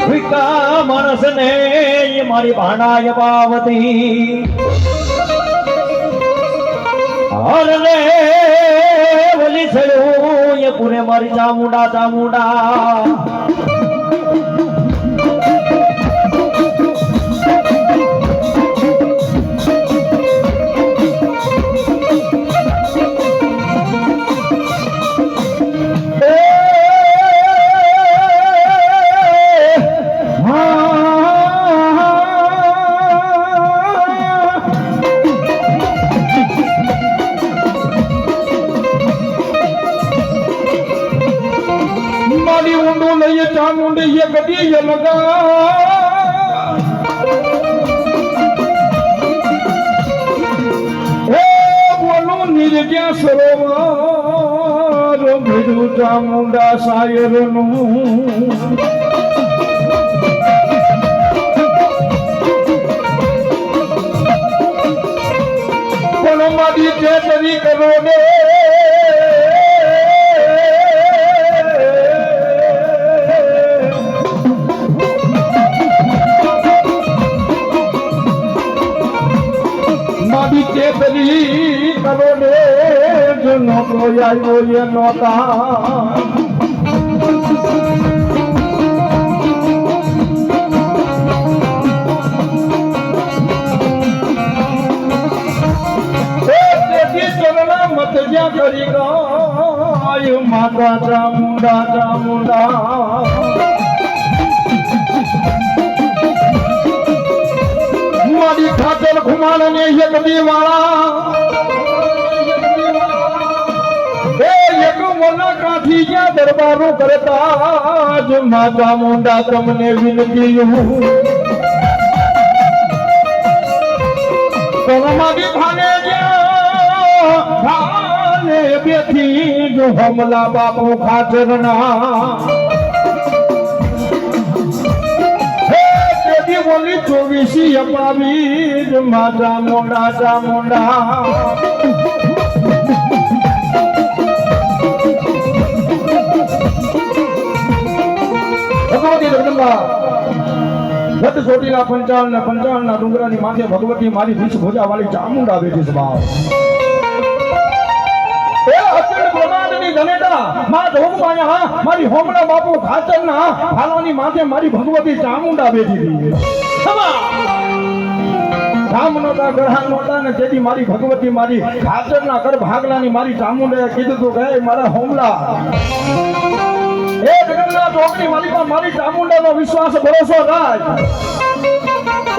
વિકા માણસને મારી ભાણાય પાવતી હરને વલી છેડું એ પૂરે મારી ચામુંડા ચામુંડા चामुंडे ये गड्डी ये लगा हे बोलो निर्ज्ञा सरोवर मेरू चामुंडा सायरनु बोलो मारी चेतरी करो ने चेतरी करो ने जो नो आयो ये नौता चलना मत क्या करेगा आयु माता चामुंडा चामुंडा मारी खातर घुमाने ने ये कभी वाला एक मोला काठी क्या दरबारों करता जो माता मुंडा तुमने विनती मारी भाने भाने बेथी जो हमला बापू खाचरना बोली 24 अपावीर माता मुंडा चामुंडा भगवती जगदंबा गत सोटीला 55 ना डુંગરાની માથે ભગવતી મારી વિષ ભોજા વાળી ચામુંડા બેઠી સ્વભાવ એ અચળ બ્રહ્માંડની જનેતા માં ધોગમાયા મારી હોમલા બાપુ ખાચરના ભાલાની માથે મારી ભગવતી ચામુંડા બેઠી હતી રામ નોતા ગ્રહણ નોતા ને જેથી મારી ભગવતી મારી ખાચરના કર ભાગલાની મારી ચામુંડાએ કીધું તો કે મારા હોમલા એ જગન્નાથ ઓગની માલિકા મારી ચામુંડાનો વિશ્વાસ ભરોસો રાખ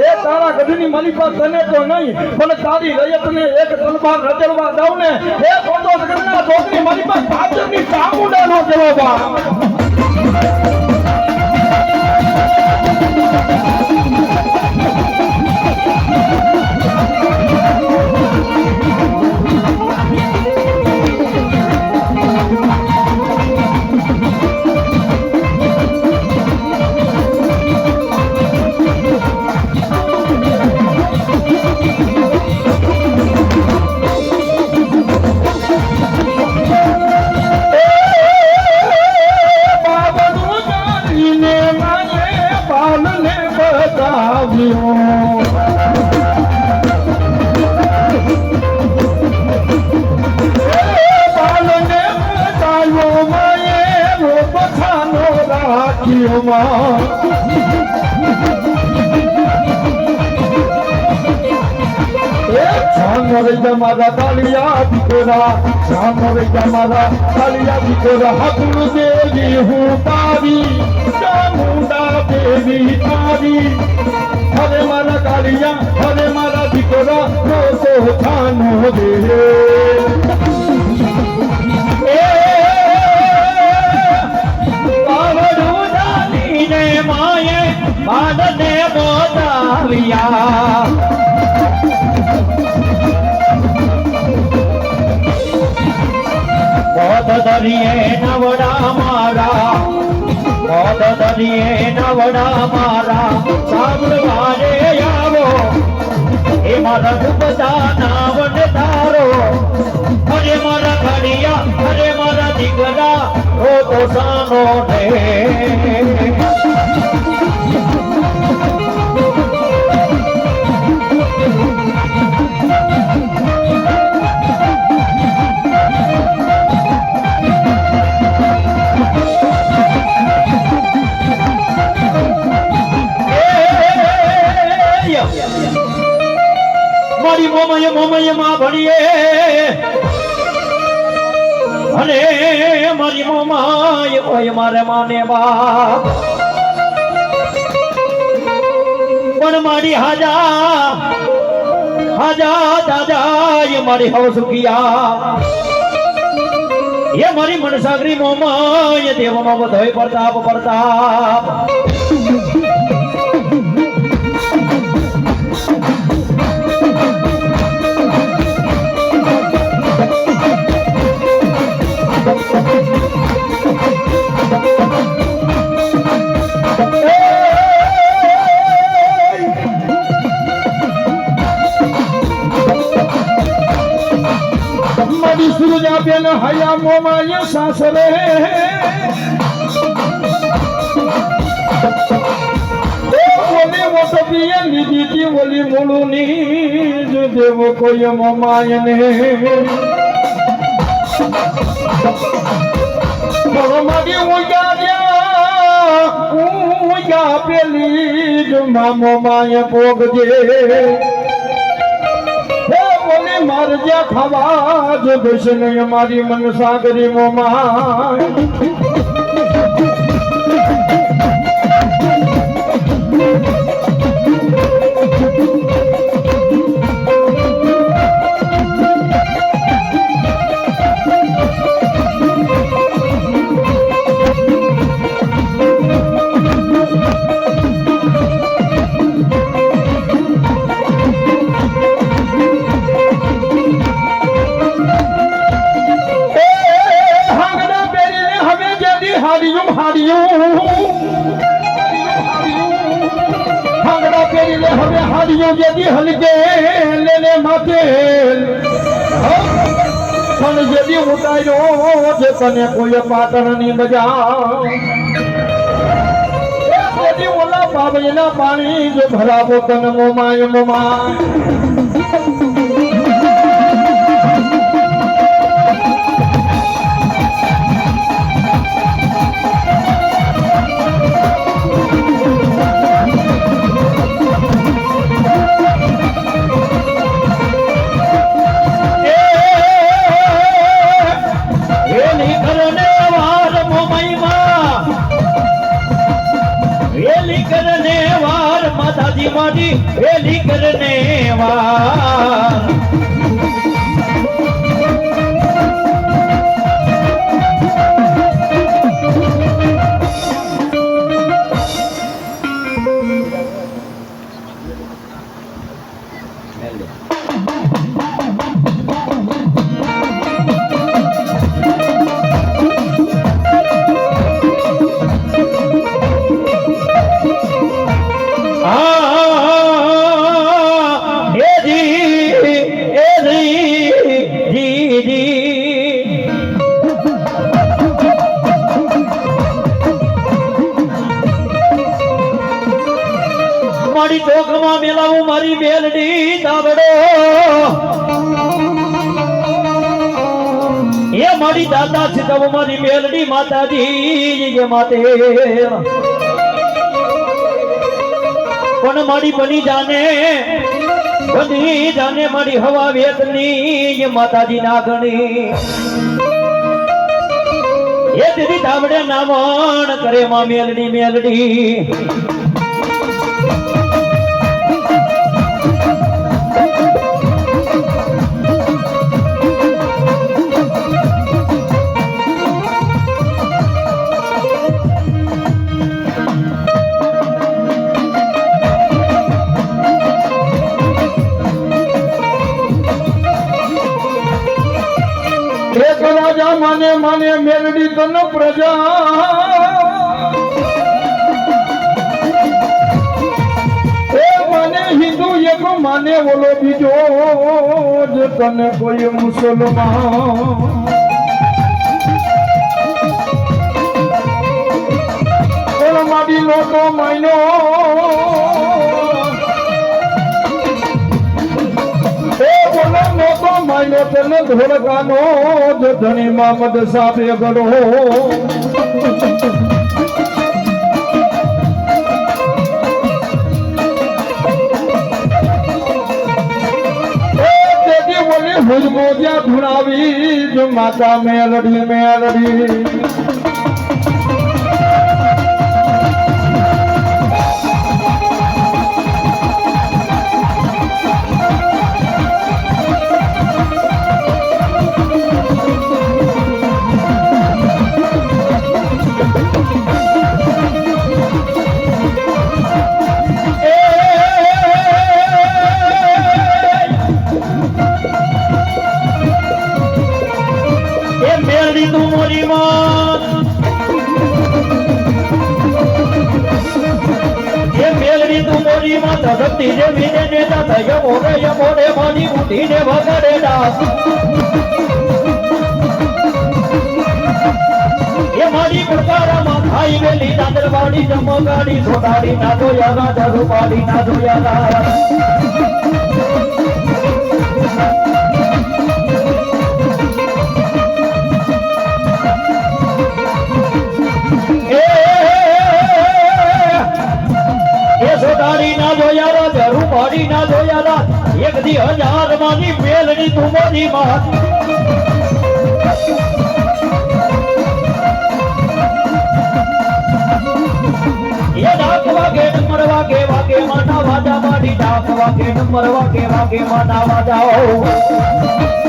એ તારા ગઢની માલિકા તને તો નહીં પણ તારી રયતને એક તલવાર રચડવા દઉં ને એ તો જગન્નાથ ઓગની માલિકા ખાચરની ચામુંડાનો જવાબ मारा तालिया दिखोरा मारा तालिया दिखोरा हकुल देवी हूँ तारी चामुंडा देवी तारी हरे मारा कालिया हरे मारा दिखोरा रो तो थानो दे माये मादने बोदाविया बहुत दरिये नवड़ा मारा बहुत दरिये नवड़ा मारा सामने आवो ए मारा डूबता नावड़ तारो हरे मारा घड़िया हरे मारा દીકરા તો સાનો ને મારી મોમય માં ભણીએ અને મારી મોમાય કોઈ મારે માને બાપ પણ મારી હાજા દાદા મારી હવસુકિયા એ મારી મનસાગરી મોમાય દેવામાં બધોય પ્રતાપ મારી સુરજા બેન હયા મોમાય સાસરે ઓલી મોટો પિયે લીધી તી ઓલી મૂળુની દેવ કોઈ મોમાય ને મારી ઉગા પેલી જ મામો માય પોગજે મારજ્યા ખાવા જ દુશ્મન મારી મનસાગરી મોમાં હાંગડા પેરીને હવે હાડીઓ જેદી હલકે લેને માથે પણ જેદી ઉતાર્યો છે તને કોઈ પાટણની મજા જેદી ઓલા બાબઈના પાણી જો ભરાવો તને મોમાય માતાજી મારી વેલી કરને વાર મારી ચોકમાં મેલાવું મારી મેલડી દાવડો એ મારી દાદા છે તબ મારી મેલડી માતાજી એ માતે પણ મારી બની જાને મારી હવા વેતની એ માતાજી ના ગણી એ દીદી દાવડે નામણ કરે માં મેલડી રાજા માને મેલડી તન પ્રજા એ માને હિન્દુ એક માને ઓલો બીજો જ તને કોઈ મુસલમાન માડી નો તો માયનો એ બોલો નો તો માયનો તને ધોળકાનો જો ધણી મામદ સાબે ગડો હુજમો જ્યાં ધુણાવી જો માતા મેલડી મેલડી મેલડી તું મોરી માં એ મેલડી તું મોરી માં ધરતી જે વિને ને દાતા યમોરે માની બુટી ને વગડે દાસ એ મારી કુકારામાં ખાઈ ગયેલી દાદરવાડી જમગાડી સોડાડી ના જોયા રાજા રૂપાડી ના જોયા રૂપાડી ના જોયા એક દી 1000 માની મેલડી તું મોરી માં એ ડાક વાગે નંબર વાગે વાગે માના વાજા માડી ડાક વાગે નંબર વાગે વાગે માના વાજા